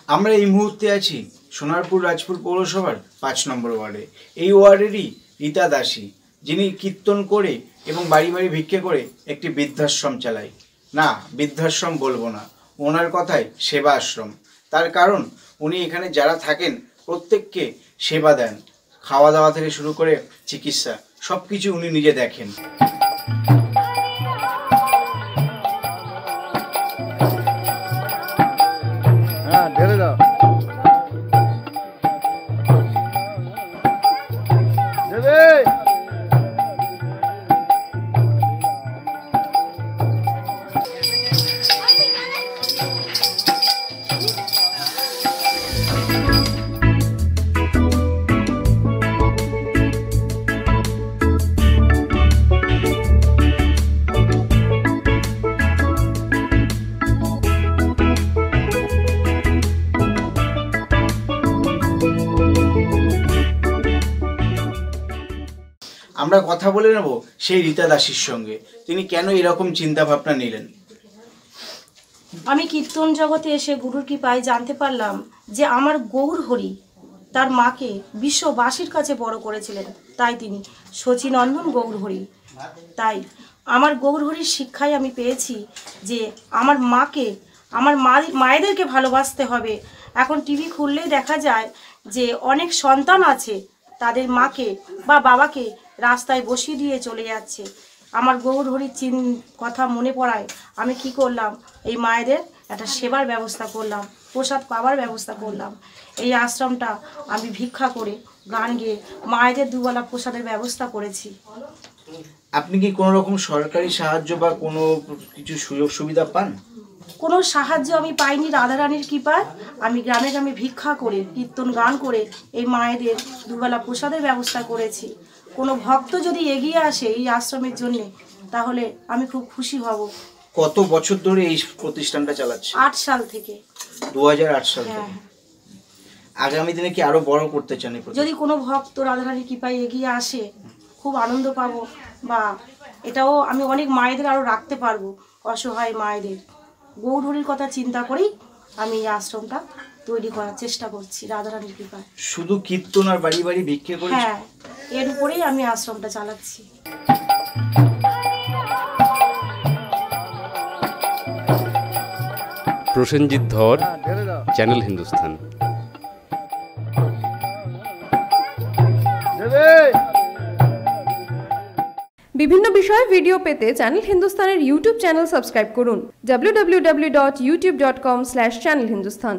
আমরা এই মুহূর্তে আছি সোনারপুর রাজপুর পৌরসভার 5 নম্বর ওয়ার্ডে। এই ওয়ার্ডেরই রীতা দাসী, যিনি কীর্তন করে এবং বাড়ি বাড়ি ভিক্ষে করে একটি বৃদ্ধাশ্রম চালায়। না, বৃদ্ধাশ্রম বলবো না, ওনার কথায় সেবা আশ্রম। তার কারণ উনি এখানে যারা থাকেন প্রত্যেককে সেবা দেন, খাওয়া দাওয়া থেকে শুরু করে চিকিৎসা সব কিছু উনি নিজে দেখেন। আমরা কথা বলে নেব সেই রীতা দাসীর সঙ্গে, তিনি কেন এরকম চিন্তা ভাবনা নিলেন। আমি কীর্তন জগতে এসে গুরুর কৃপায় জানতে পারলাম যে আমার গৌর হরি তার মাকে বিশ্ববাসীর কাছে বড় করেছিলেন, তাই তিনি শচীনন্দন গৌর হরি। তাই আমার গৌর হরির শিক্ষায় আমি পেয়েছি যে আমার মাকে, আমার মায়েদেরকে ভালোবাসতে হবে। এখন টিভি খুললেই দেখা যায় যে অনেক সন্তান আছে তাদের মাকে বা বাবাকে রাস্তায় বসিয়ে দিয়ে চলে যাচ্ছে। আমার গৌর হরির কথা মনে পড়ায় আমি কি করলাম, এই মায়েদের একটা সেবার ব্যবস্থা করলাম, প্রসাদ পাওয়ার ব্যবস্থা করলাম। এই আশ্রমটা আমি ভিক্ষা করে গান গেয়ে মায়েদের দুবেলা প্রসাদের ব্যবস্থা করেছি। আপনি কি কোনো রকম সরকারি সাহায্য বা কোনো কিছু সুযোগ সুবিধা পান? কোনো সাহায্য আমি পাইনি। রাধারানীর কৃপায় আমি গ্রামে গ্রামে ভিক্ষা করে কীর্তন গান করে এই মায়েদের দুবেলা প্রসাদের ব্যবস্থা করেছি। কোনো ভক্ত যদি এগিয়ে আসে এই আশ্রমের জন্যে তাহলে আমি খুব খুশি হব। কত বছর ধরে এই প্রতিষ্ঠানটা চালাচ্ছে? 8 সাল থেকে। 2008 সাল থেকে। আগামী দিনে কি আরো বড় করতে চান? যদি কোনো ভক্ত রাধারানীর কৃপায় এগিয়ে আসে খুব আনন্দ পাবো, বা এটাও আমি অনেক মায়েদের আরো রাখতে পারবো, অসহায় মায়েদের। গৌর হরির কথা চিন্তা করেই আমি এই আশ্রমটা তৈরি করার চেষ্টা করছি রাধারানীর কৃপায়। শুধু কীর্তন আর বাড়ি বাড়ি ভিক্ষে করে? হ্যাঁ, এর উপরেই আমি আশ্রমটা চালাচ্ছি। প্রসেনজিৎ ধর, চ্যানেল হিন্দুস্তান। বিভিন্ন বিষয়ে ভিডিও পেতে চ্যানেল হিন্দুস্তানের ইউটিউব চ্যানেল সাবস্ক্রাইব করুন www.youtube.com/channelhindustan।